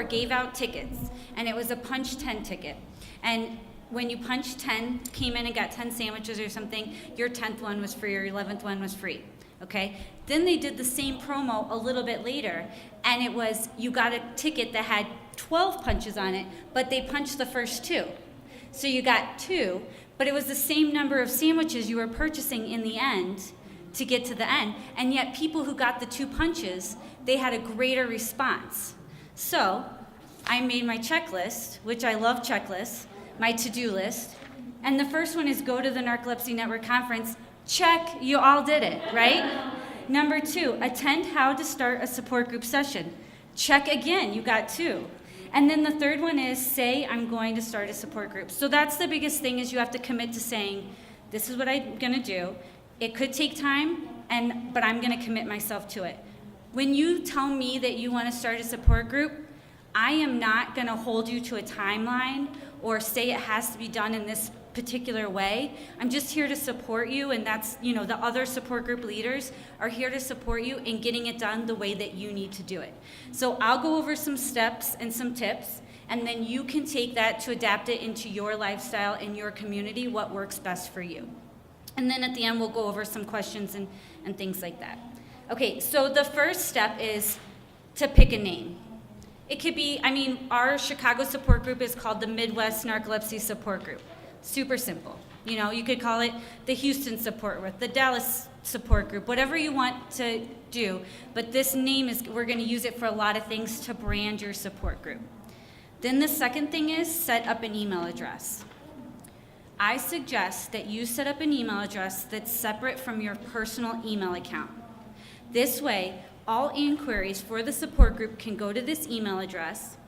gave out tickets, and it was a punch 10 ticket. And when you punch 10, came in and got 10 sandwiches or something, your 10th one was free or your 11th one was free. Okay? Then they did the same promo a little bit later, and it was you got a ticket that had 12 punches on it, but they punched the first 2. So you got 2, but it was the same number of sandwiches you were purchasing in the end to get to the end. And yet people who got the 2 punches, they had a greater response. So I made my checklist, which I love checklists, my to-do list. And the first one is go to the Narcolepsy Network conference. Check, you all did it, right? Number 2, attend how to start a support group session. Check again, you got 2. And then the third one is say I'm going to start a support group. So that's the biggest thing, is you have to commit to saying, this is what I'm gonna do. It could take time, but I'm gonna commit myself to it. When you tell me that you wanna start a support group, I am not gonna hold you to a timeline or say it has to be done in this particular way. I'm just here to support you, and that's, the other support group leaders are here to support you in getting it done the way that you need to do it. So I'll go over some steps and some tips, and then you can take that to adapt it into your lifestyle and your community, what works best for you. And then at the end, we'll go over some questions and things like that. Okay, so the first step is to pick a name. It could be, our Chicago support group is called the Midwest Narcolepsy Support Group. Super simple. You could call it the Houston Support Group, the Dallas Support Group, whatever you want to do. But this name we're going to use it for a lot of things to brand your support group. Then the second thing is set up an email address. I suggest that you set up an email address that's separate from your personal email account. This way, all inquiries for the support group can go to this email address,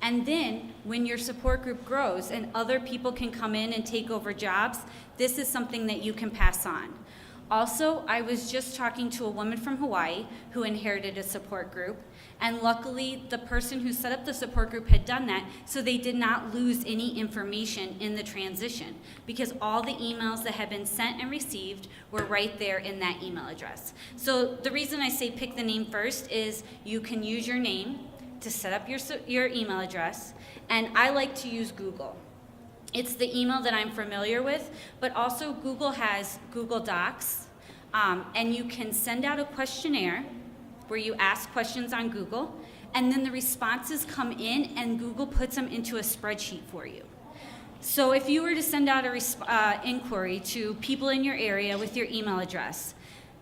and then when your support group grows and other people can come in and take over jobs, this is something that you can pass on. Also, I was just talking to a woman from Hawaii who inherited a support group, and luckily the person who set up the support group had done that, so they did not lose any information in the transition, because all the emails that had been sent and received were right there in that email address. So the reason I say pick the name first is you can use your name to set up your email address, and I like to use Google. It's the email that I'm familiar with, but also Google has Google Docs, and you can send out a questionnaire where you ask questions on Google, and then the responses come in and Google puts them into a spreadsheet for you. So if you were to send out a inquiry to people in your area with your email address,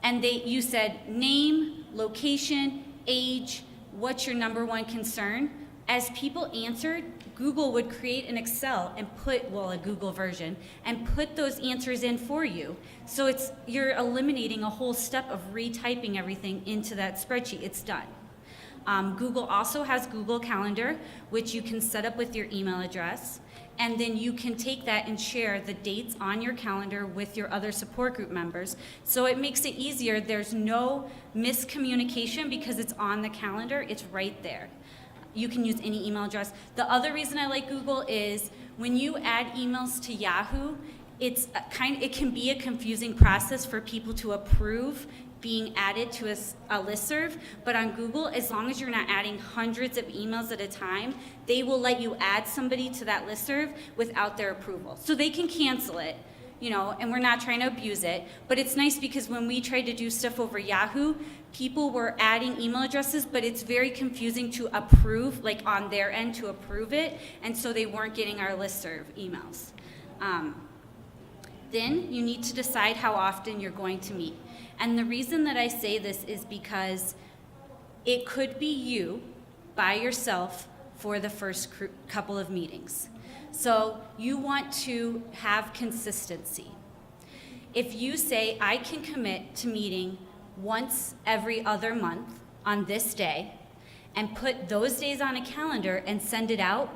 and you said name, location, age, what's your number one concern, as people answered, Google would create an Excel and a Google version, and put those answers in for you. So you're eliminating a whole step of retyping everything into that spreadsheet. It's done. Google also has Google Calendar, which you can set up with your email address, and then you can take that and share the dates on your calendar with your other support group members. So it makes it easier. There's no miscommunication because it's on the calendar. It's right there. You can use any email address. The other reason I like Google is when you add emails to Yahoo, it can be a confusing process for people to approve being added to a listserv, but on Google, as long as you're not adding hundreds of emails at a time, they will let you add somebody to that listserv without their approval. So they can cancel it, and we're not trying to abuse it, but it's nice because when we tried to do stuff over Yahoo, people were adding email addresses, but it's very confusing to approve, like on their end to approve it, and so they weren't getting our listserv emails. Then you need to decide how often you're going to meet. And the reason that I say this is because it could be you by yourself for the first couple of meetings. So you want to have consistency. If you say, I can commit to meeting once every other month on this day, and put those days on a calendar and send it out,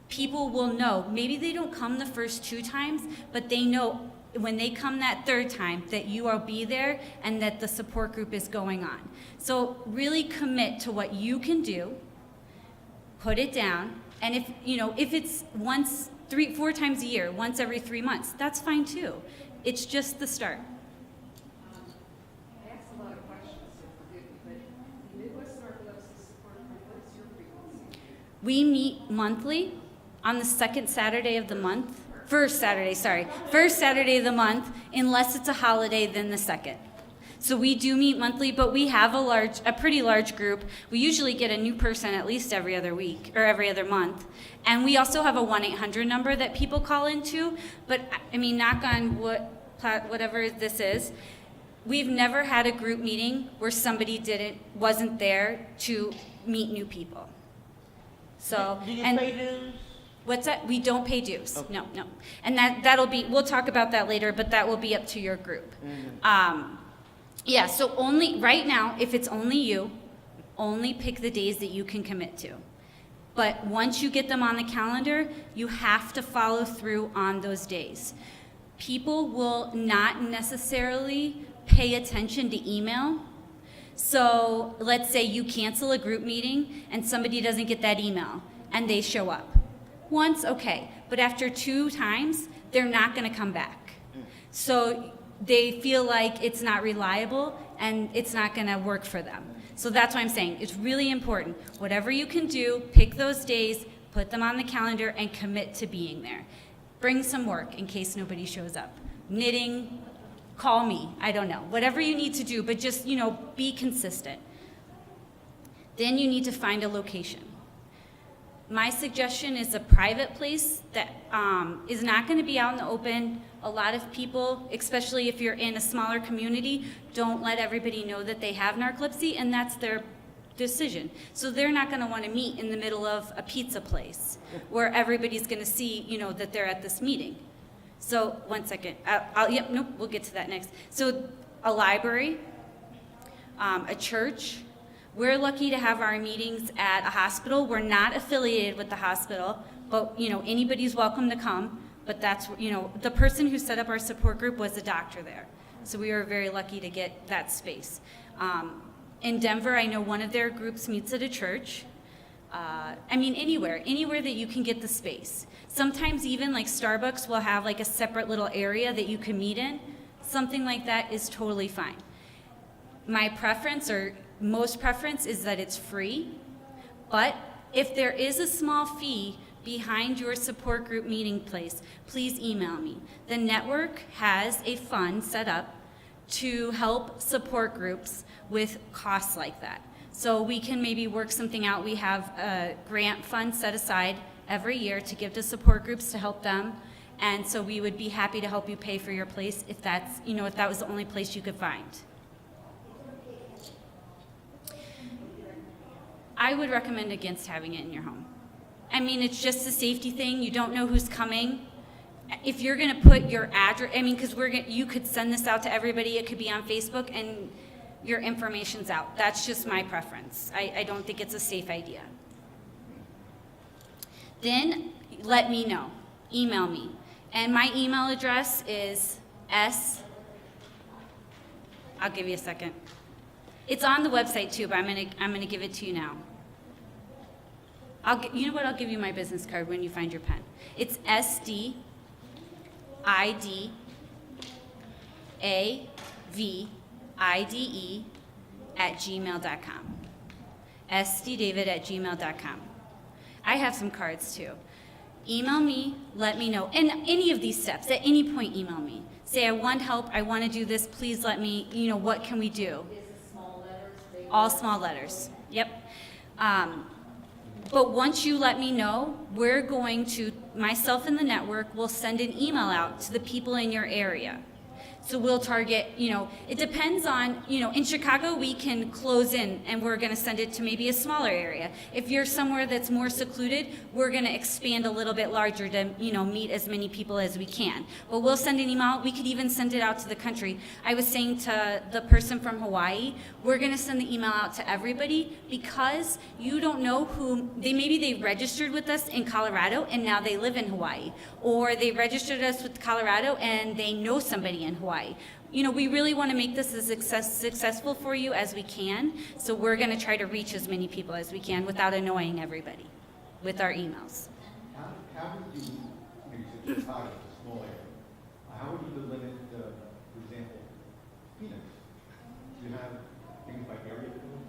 people will know. Maybe they don't come the first 2 times, but they know when they come that 3rd time that you will be there and that the support group is going on. So really commit to what you can do, put it down, and if it's once, 3-4 times a year, once every 3 months, that's fine too. It's just the start. I asked a lot of questions, so forgive me, but Midwest Narcolepsy Support Group, what is your frequency? We meet monthly on the second Saturday of the month. First Saturday of the month, unless it's a holiday, then the second. So we do meet monthly, but we have a pretty large group. We usually get a new person at least every other week or every other month. And we also have a 1-800 number that people call into. But I mean, knock on wood, whatever this is, we've never had a group meeting where somebody wasn't there to meet new people. So, do you and pay dues? What's that? We don't pay dues. Okay. No. And that'll be, we'll talk about that later, but that will be up to your group. Yeah, so only, right now, if it's only you, only pick the days that you can commit to. But once you get them on the calendar, you have to follow through on those days. People will not necessarily pay attention to email. So let's say you cancel a group meeting and somebody doesn't get that email and they show up. Once, okay, but after 2 times, they're not gonna come back. So they feel like it's not reliable and it's not gonna work for them. So that's why I'm saying it's really important. Whatever you can do, pick those days, put them on the calendar, and commit to being there. Bring some work in case nobody shows up. Knitting, call me, I don't know. Whatever you need to do, but just, be consistent. Then you need to find a location. My suggestion is a private place that is not going to be out in the open. A lot of people, especially if you're in a smaller community, don't let everybody know that they have narcolepsy, and that's their decision. So they're not going to want to meet in the middle of a pizza place where everybody's going to see, that they're at this meeting. So, one second. We'll get to that next. So, a library, a church. We're lucky to have our meetings at a hospital. We're not affiliated with the hospital, but anybody's welcome to come. But that's the person who set up our support group was a doctor there, so we were very lucky to get that space. In Denver, I know one of their groups meets at a church. Anywhere that you can get the space. Sometimes even like Starbucks will have like a separate little area that you can meet in. Something like that is totally fine. My preference, or most preference, is that it's free, but if there is a small fee behind your support group meeting place, please email me. The network has a fund set up to help support groups with costs like that. So we can maybe work something out. We have a grant fund set aside every year to give to support groups to help them. And so we would be happy to help you pay for your place if that's, if that was the only place you could find. I would recommend against having it in your home. It's just a safety thing. You don't know who's coming. If you're going to put your address, because you could send this out to everybody. It could be on Facebook, and your information's out. That's just my preference. I don't think it's a safe idea. Then let me know. Email me. And my email address is I'll give you a second. It's on the website too, but I'm gonna give it to you now. You know what? I'll give you my business card when you find your pen. It's sdidavide@gmail.com. sdidavide@gmail.com. I have some cards too. Email me, let me know. And any of these steps, at any point, email me. Say, I want help, I want to do this, please let me, what can we do? All small letters. Yep. But once you let me know, we're going to, myself and the network, will send an email out to the people in your area. So we'll target, it depends on, in Chicago, we can close in and we're going to send it to maybe a smaller area. If you're somewhere that's more secluded, we're going to expand a little bit larger to, meet as many people as we can. But we'll send an email. We could even send it out to the country. I was saying to the person from Hawaii, we're going to send the email out to everybody because you don't know who, maybe they registered with us in Colorado and now they live in Hawaii. Or they registered us with Colorado and they know somebody in Hawaii. We really want to make this as successful for you as we can, so we're going to try to reach as many people as we can without annoying everybody with our emails. How would you, you said Chicago, it's a small area, how would you limit, for example, Phoenix? Do you have things like area codes?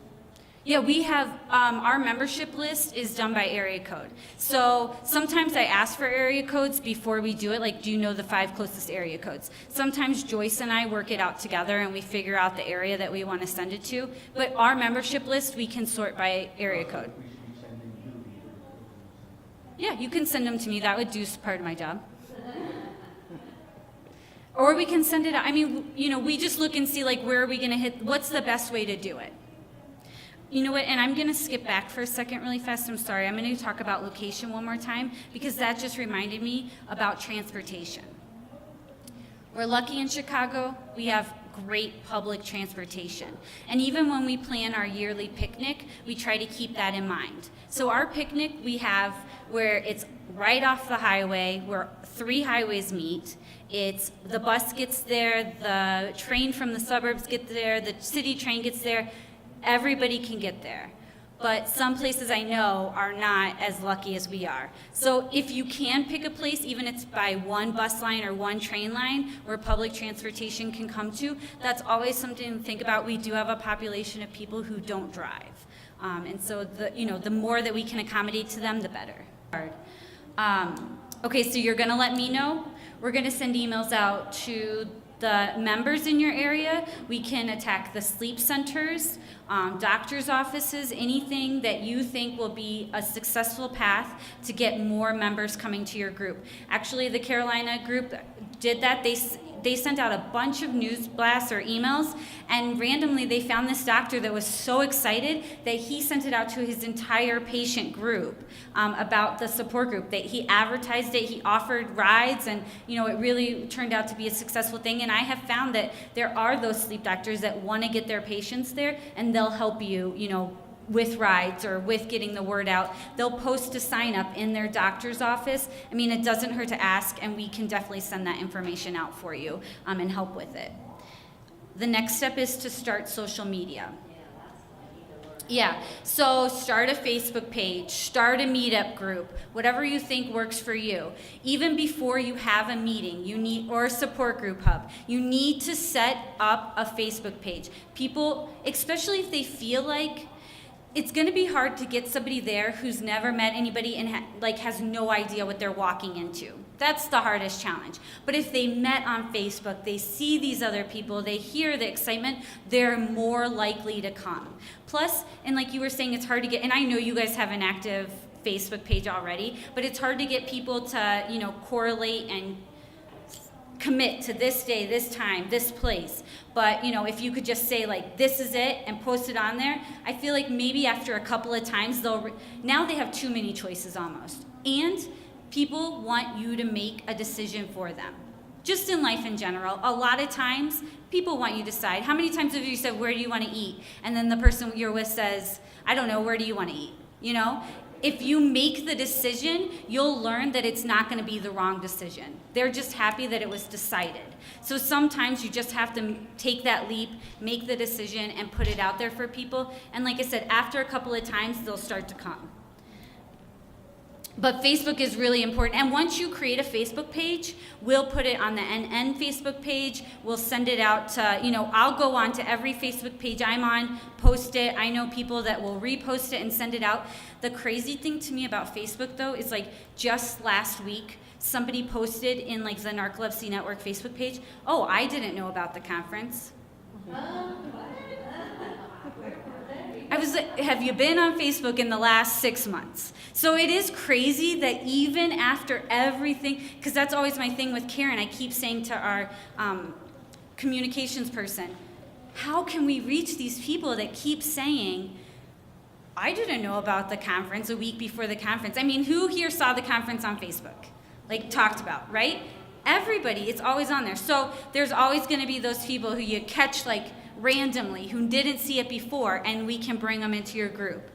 Yeah, we have, our membership list is done by area code. So sometimes I ask for area codes before we do it, like, do you know the 5 closest area codes? Sometimes Joyce and I work it out together and we figure out the area that we want to send it to. But our membership list, we can sort by area code. We should be sending you the. Yeah, you can send them to me. That would do part of my job. Or we can send it out. I mean, you know, we just look and see, like, where are we going to hit, what's the best way to do it? You know what, and I'm going to skip back for a second really fast. I'm sorry. I'm going to talk about location one more time because that just reminded me about transportation. We're lucky in Chicago. We have great public transportation. And even when we plan our yearly picnic, we try to keep that in mind. So our picnic we have where it's right off the highway, where 3 highways meet. It's the bus gets there, the train from the suburbs gets there, the city train gets there. Everybody can get there. But some places I know are not as lucky as we are. So if you can pick a place, even if it's by 1 bus line or 1 train line where public transportation can come to, that's always something to think about. We do have a population of people who don't drive. And so the more that we can accommodate to them, the better. Okay, so you're gonna let me know. We're gonna send emails out to the members in your area. We can attack the sleep centers, doctor's offices, anything that you think will be a successful path to get more members coming to your group. Actually, the Carolina group did that. They sent out a bunch of news blasts or emails, and randomly they found this doctor that was so excited that he sent it out to his entire patient group about the support group. That he advertised it, he offered rides, and it really turned out to be a successful thing. And I have found that there are those sleep doctors that want to get their patients there, and they'll help you, with rides or with getting the word out. They'll post a sign up in their doctor's office. I mean, it doesn't hurt to ask, and we can definitely send that information out for you and help with it. The next step is to start social media. Yeah, so start a Facebook page, start a meetup group, whatever you think works for you. Even before you have a meeting, or a support group hub, you need to set up a Facebook page. People, especially if they feel like it's going to be hard to get somebody there who's never met anybody and has no idea what they're walking into. That's the hardest challenge. But if they met on Facebook, they see these other people, they hear the excitement, they're more likely to come. Plus, and like you were saying, it's hard to get, and I know you guys have an active Facebook page already, but it's hard to get people to, correlate and commit to this day, this time, this place. But if you could just say this is it and post it on there, I feel like maybe after a couple of times now they have too many choices almost. And people want you to make a decision for them. Just in life in general, a lot of times people want you to decide. How many times have you said, where do you want to eat? And then the person you're with says, I don't know, where do you want to eat? If you make the decision, you'll learn that it's not going to be the wrong decision. They're just happy that it was decided. So sometimes you just have to take that leap, make the decision, and put it out there for people. And like I said, after a couple of times, they'll start to come. But Facebook is really important. And once you create a Facebook page, we'll put it on the NN Facebook page. We'll send it out to, I'll go on to every Facebook page I'm on, post it. I know people that will repost it and send it out. The crazy thing to me about Facebook, though, is just last week, somebody posted in the Narcolepsy Network Facebook page, oh, I didn't know about the conference. I was like, have you been on Facebook in the last 6 months? So it is crazy that even after everything, because that's always my thing with Karen, I keep saying to our communications person, how can we reach these people that keep saying, I didn't know about the conference a week before the conference? I mean, who here saw the conference on Facebook? Talked about, right? Everybody, it's always on there. So there's always going to be those people who you catch randomly, who didn't see it before, and we can bring them into your group.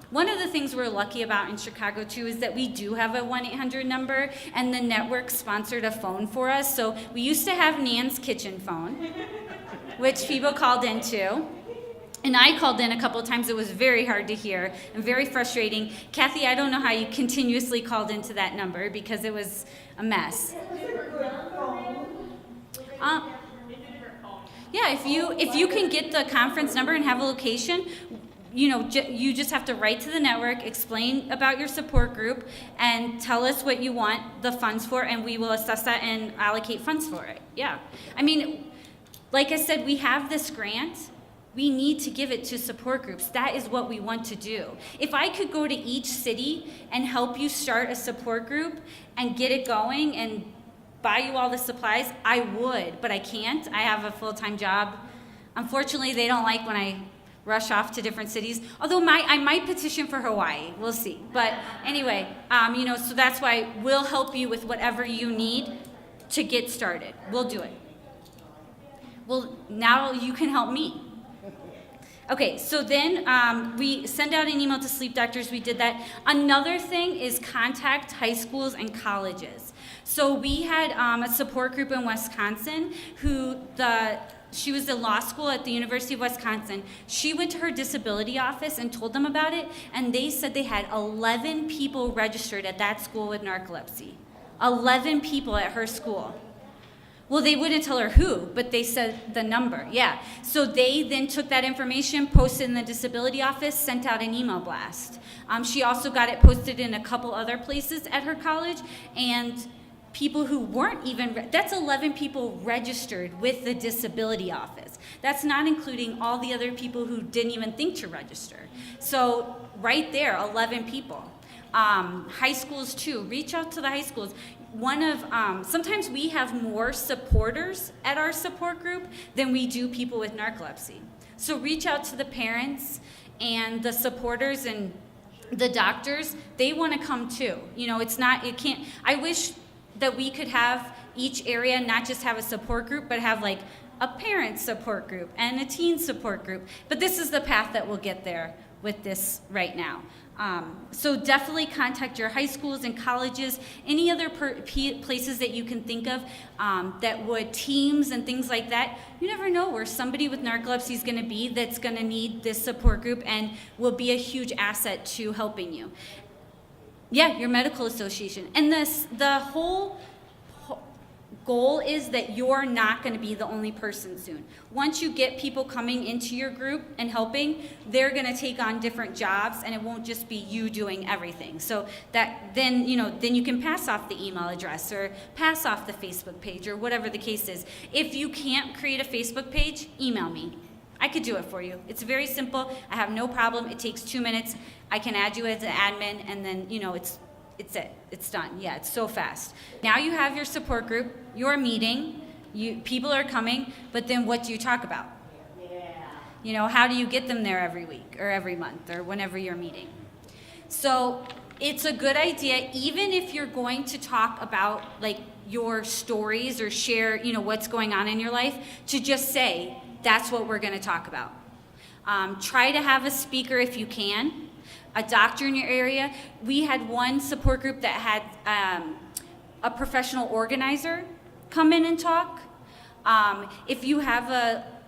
One of the things we're lucky about in Chicago, too, is that we do have a 1-800 number, and the network sponsored a phone for us. So we used to have Nan's kitchen phone, which people called into. And I called in a couple of times. It was very hard to hear and very frustrating. Kathy, I don't know how you continuously called into that number because it was a mess. Yeah, if you can get the conference number and have a location, you just have to write to the network, explain about your support group, and tell us what you want the funds for, and we will assess that and allocate funds for it. Yeah. I mean, like I said, we have this grant. We need to give it to support groups. That is what we want to do. If I could go to each city and help you start a support group and get it going and buy you all the supplies, I would, but I can't. I have a full-time job. Unfortunately, they don't like when I rush off to different cities. Although I might petition for Hawaii. We'll see. But anyway, so that's why we'll help you with whatever you need to get started. We'll do it. Well, now you can help me. Okay, so then we send out an email to sleep doctors. We did that. Another thing is contact high schools and colleges. So we had a support group in Wisconsin she was in law school at the University of Wisconsin. She went to her disability office and told them about it, and they said they had 11 people registered at that school with narcolepsy. 11 people at her school. Well, they wouldn't tell her who, but they said the number, yeah. So they then took that information, posted in the disability office, sent out an email blast. She also got it posted in a couple other places at her college, and people who weren't even, that's 11 people registered with the disability office. That's not including all the other people who didn't even think to register. So right there, 11 people. High schools too, reach out to the high schools. Sometimes we have more supporters at our support group than we do people with narcolepsy. So reach out to the parents and the supporters and the doctors. They want to come too. I wish that we could have each area not just have a support group, but have like a parent support group and a teen support group. But this is the path that we'll get there with this right now. So definitely contact your high schools and colleges, any other places that you can think of that would, teams and things like that. You never know where somebody with narcolepsy is going to be that's going to need this support group and will be a huge asset to helping you. Yeah, your medical association. And the whole goal is that you're not going to be the only person soon. Once you get people coming into your group and helping, they're going to take on different jobs, and it won't just be you doing everything. So that then you can pass off the email address or pass off the Facebook page or whatever the case is. If you can't create a Facebook page, email me. I could do it for you. It's very simple. I have no problem. It takes 2 minutes. I can add you as an admin, and then it's done. Yeah, it's so fast. Now you have your support group, your meeting, people are coming, but then what do you talk about? Yeah. How do you get them there every week or every month or whenever you're meeting? So it's a good idea, even if you're going to talk about like your stories or share, what's going on in your life, to just say, that's what we're going to talk about. Try to have a speaker if you can, a doctor in your area. We had one support group that had a professional organizer come in and talk. If you have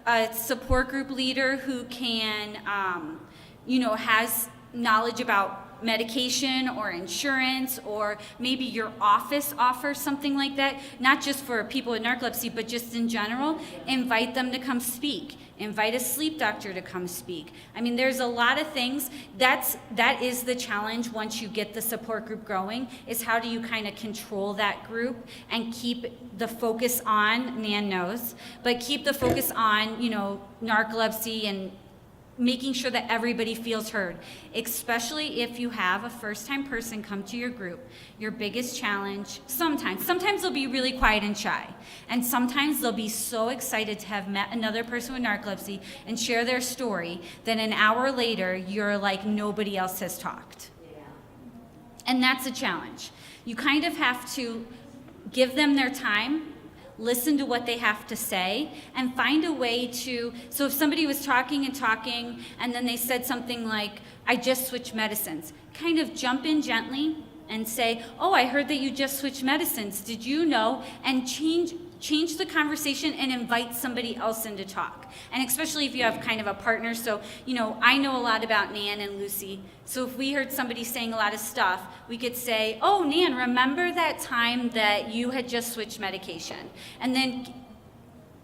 a support group leader who can, has knowledge about medication or insurance, or maybe your office offers something like that, not just for people with narcolepsy, but just in general, invite them to come speak. Invite a sleep doctor to come speak. I mean, there's a lot of things. That is the challenge once you get the support group growing, is how do you kind of control that group and keep the focus on, Nan knows, but keep the focus on, narcolepsy and making sure that everybody feels heard, especially if you have a first-time person come to your group. Your biggest challenge, sometimes they'll be really quiet and shy, and sometimes they'll be so excited to have met another person with narcolepsy and share their story that an hour later, you're like, nobody else has talked. Yeah. And that's a challenge. You kind of have to give them their time, listen to what they have to say, and find a way to, so if somebody was talking and then they said something like, I just switched medicines, kind of jump in gently and say, oh, I heard that you just switched medicines, did you know? And change the conversation and invite somebody else in to talk. And especially if you have kind of a partner, so, I know a lot about Nan and Lucy, so if we heard somebody saying a lot of stuff, we could say, oh, Nan, remember that time that you had just switched medication? And then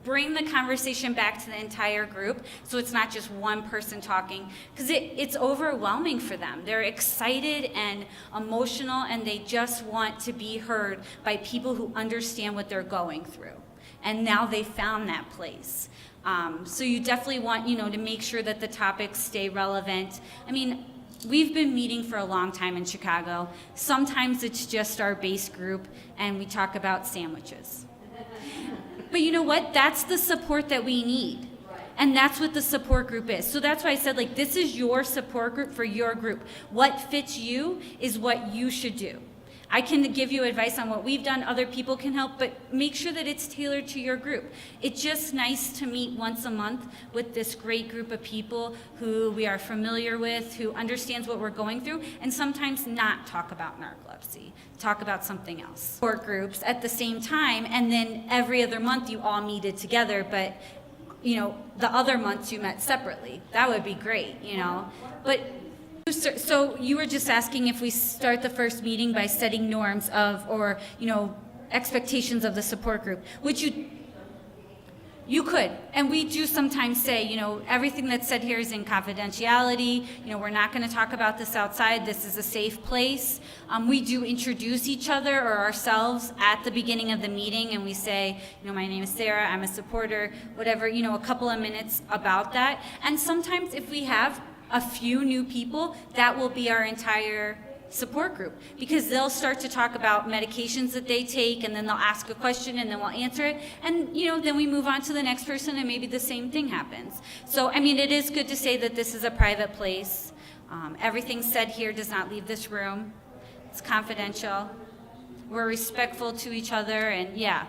bring the conversation back to the entire group, so it's not just one person talking, because it's overwhelming for them. They're excited and emotional, and they just want to be heard by people who understand what they're going through. And now they found that place. So you definitely want, to make sure that the topics stay relevant. I mean, we've been meeting for a long time in Chicago. Sometimes it's just our base group, and we talk about sandwiches. But you know what? That's the support that we need. And that's what the support group is. So that's why I said, this is your support group for your group. What fits you is what you should do. I can give you advice on what we've done, other people can help, but make sure that it's tailored to your group. It's just nice to meet once a month with this great group of people who we are familiar with, who understands what we're going through, and sometimes not talk about narcolepsy, talk about something else. Support groups at the same time, and then every other month you all meeted together, but the other months you met separately. That would be great, But so you were just asking if we start the first meeting by setting norms or expectations of the support group, which you could. And we do sometimes say, everything that's said here is in confidentiality. We're not going to talk about this outside. This is a safe place. We do introduce each other or ourselves at the beginning of the meeting, and we say, my name is Sarah, I'm a supporter, whatever, a couple of minutes about that. And sometimes if we have a few new people, that will be our entire support group, because they'll start to talk about medications that they take, and then they'll ask a question, and then we'll answer it, and then we move on to the next person, and maybe the same thing happens. So it is good to say that this is a private place. Everything said here does not leave this room. It's confidential. We're respectful to each other, and yeah.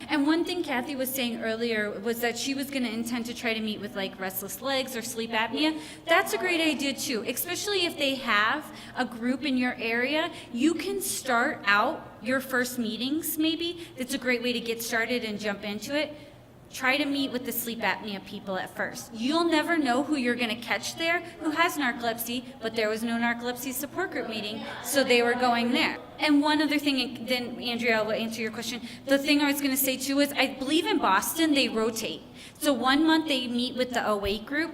And one thing Kathy was saying earlier was that she was going to intend to try to meet with restless legs or sleep apnea. That's a great idea too, especially if they have a group in your area. You can start out your first meetings maybe. It's a great way to get started and jump into it. Try to meet with the sleep apnea people at first. You'll never know who you're going to catch there who has narcolepsy, but there was no narcolepsy support group meeting, so they were going there. And one other thing, and then Andrea will answer your question. The thing I was going to say too is I believe in Boston they rotate. So 1 month they meet with the awake group,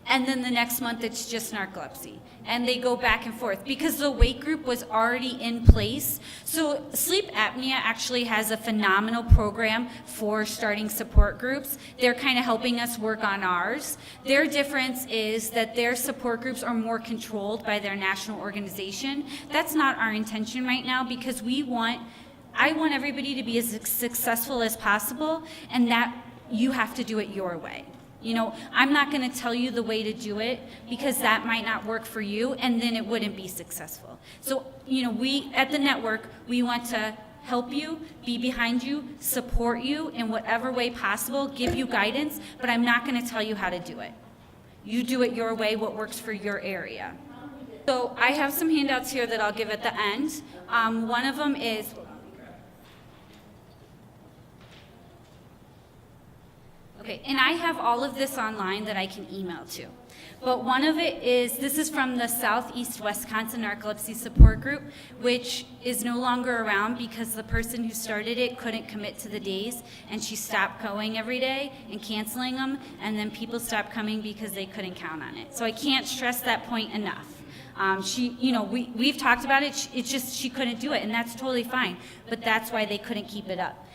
and then the next month it's just narcolepsy. And they go back and forth because the awake group was already in place. So sleep apnea actually has a phenomenal program for starting support groups. They're kind of helping us work on ours. Their difference is that their support groups are more controlled by their national organization. That's not our intention right now, because I want everybody to be as successful as possible, and that you have to do it your way. I'm not going to tell you the way to do it, because that might not work for you, and then it wouldn't be successful. So, we at the network, we want to help you, be behind you, support you in whatever way possible, give you guidance, but I'm not going to tell you how to do it. You do it your way, what works for your area. So I have some handouts here that I'll give at the end. One of them is... Okay, and I have all of this online that I can email to. But one of it is, this is from the Southeast Wisconsin Narcolepsy Support Group, which is no longer around because the person who started it couldn't commit to the days, and she stopped going every day and canceling them, and then people stopped coming because they couldn't count on it. So I can't stress that point enough. We've talked about it, it's just she couldn't do it, and that's totally fine, but that's why they couldn't keep it up.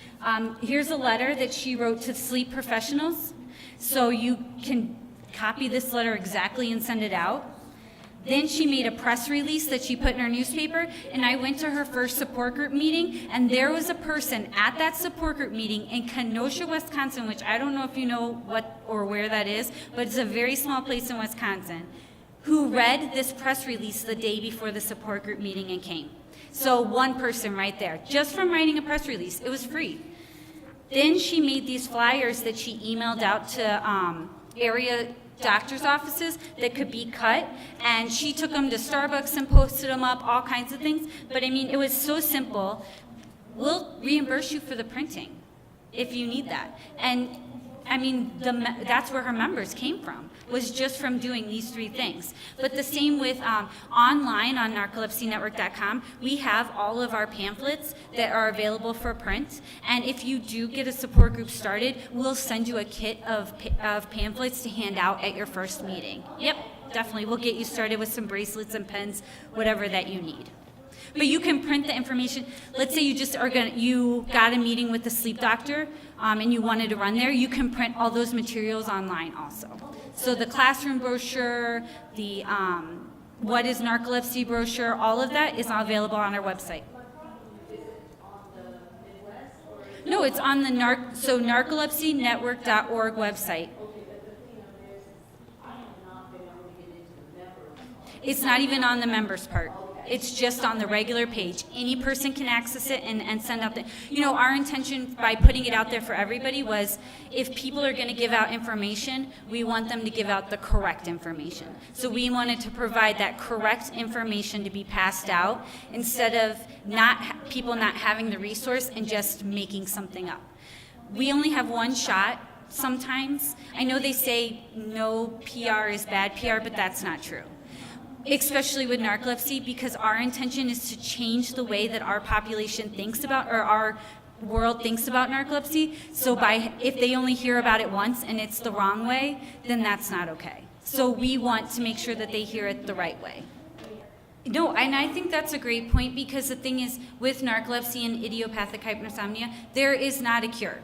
Here's a letter that she wrote to sleep professionals, so you can copy this letter exactly and send it out. Then she made a press release that she put in her newspaper, and I went to her first support group meeting, and there was a person at that support group meeting in Kenosha, Wisconsin, which I don't know if you know what or where that is, but it's a very small place in Wisconsin, who read this press release the day before the support group meeting and came. So one person right there, just from writing a press release. It was free. Then she made these flyers that she emailed out to area doctor's offices that could be cut, and she took them to Starbucks and posted them up, all kinds of things. But it was so simple. We'll reimburse you for the printing if you need that. And I mean, that's where her members came from, was just from doing these 3 things. But the same with online on narcolepsynetwork.com, we have all of our pamphlets that are available for print. And if you do get a support group started, we'll send you a kit of pamphlets to hand out at your first meeting. Yep, definitely. We'll get you started with some bracelets and pens, whatever that you need. But you can print the information. Let's say you got a meeting with the sleep doctor, and you wanted to run there. You can print all those materials online also. So the classroom brochure, the what is narcolepsy brochure, all of that is available on our website. No, it's on the narcolepsynetwork.org website. It's not even on the members part. It's just on the regular page. Any person can access it and send out the, our intention by putting it out there for everybody was if people are going to give out information, we want them to give out the correct information. So we wanted to provide that correct information to be passed out instead of people not having the resource and just making something up. We only have one shot sometimes. I know they say no PR is bad PR, but that's not true. Especially with narcolepsy, because our intention is to change the way that our population thinks about, or our world thinks about narcolepsy. So if they only hear about it once and it's the wrong way, then that's not okay. So we want to make sure that they hear it the right way. No, and I think that's a great point, because the thing is, with narcolepsy and idiopathic hypersomnia, there is not a cure.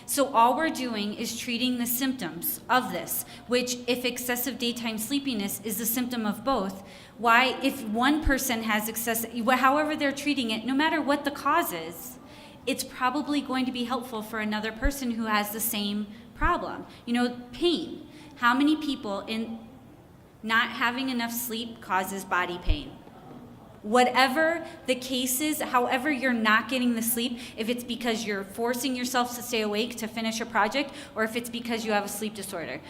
So all we're doing is treating the symptoms of this, which if excessive daytime sleepiness is a symptom of both, why if one person has excessive, however they're treating it, no matter what the cause is, it's probably going to be helpful for another person who has the same problem. Pain. How many people in not having enough sleep causes body pain? Whatever the case is, however you're not getting the sleep, if it's because you're forcing yourself to stay awake to finish a project, or if it's because you have a sleep disorder,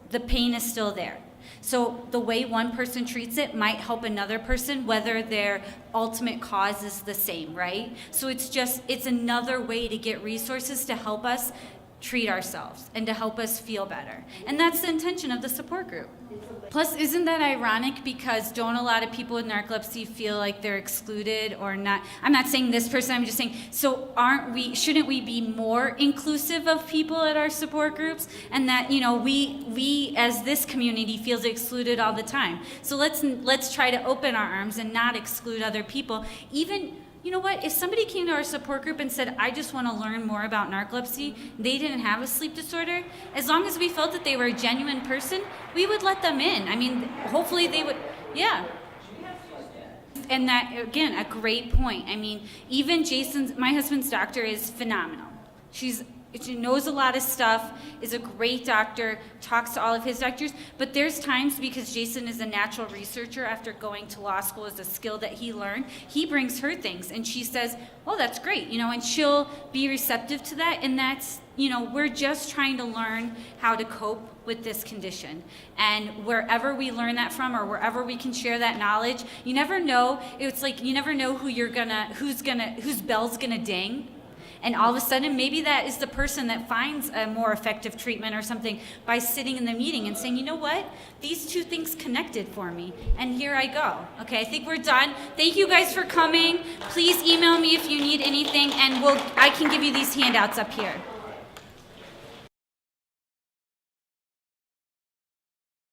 the pain is still there. So the way one person treats it might help another person, whether their ultimate cause is the same, right? So it's another way to get resources to help us treat ourselves and to help us feel better. And that's the intention of the support group. Plus, isn't that ironic, because don't a lot of people with narcolepsy feel like they're excluded or not? I'm not saying this person, I'm just saying, so shouldn't we be more inclusive of people at our support groups? And that, we as this community feels excluded all the time. So let's try to open our arms and not exclude other people. Even, you know what, if somebody came to our support group and said, I just want to learn more about narcolepsy, they didn't have a sleep disorder, as long as we felt that they were a genuine person, we would let them in. I mean, hopefully they would, yeah. And that, again, a great point. I mean, even my husband's doctor is phenomenal. She knows a lot of stuff, is a great doctor, talks to all of his doctors, but there's times, because Jason is a natural researcher after going to law school, as a skill that he learned, he brings her things, and she says, oh, that's great, and she'll be receptive to that, and that's, we're just trying to learn how to cope with this condition. And wherever we learn that from, or wherever we can share that knowledge, you never know, it's like you never know whose bell's gonna ding. And all of a sudden, maybe that is the person that finds a more effective treatment or something by sitting in the meeting and saying, you know what? These 2 things connected for me, and here I go. Okay, I think we're done. Thank you guys for coming. Please email me if you need anything, and I can give you these handouts up here.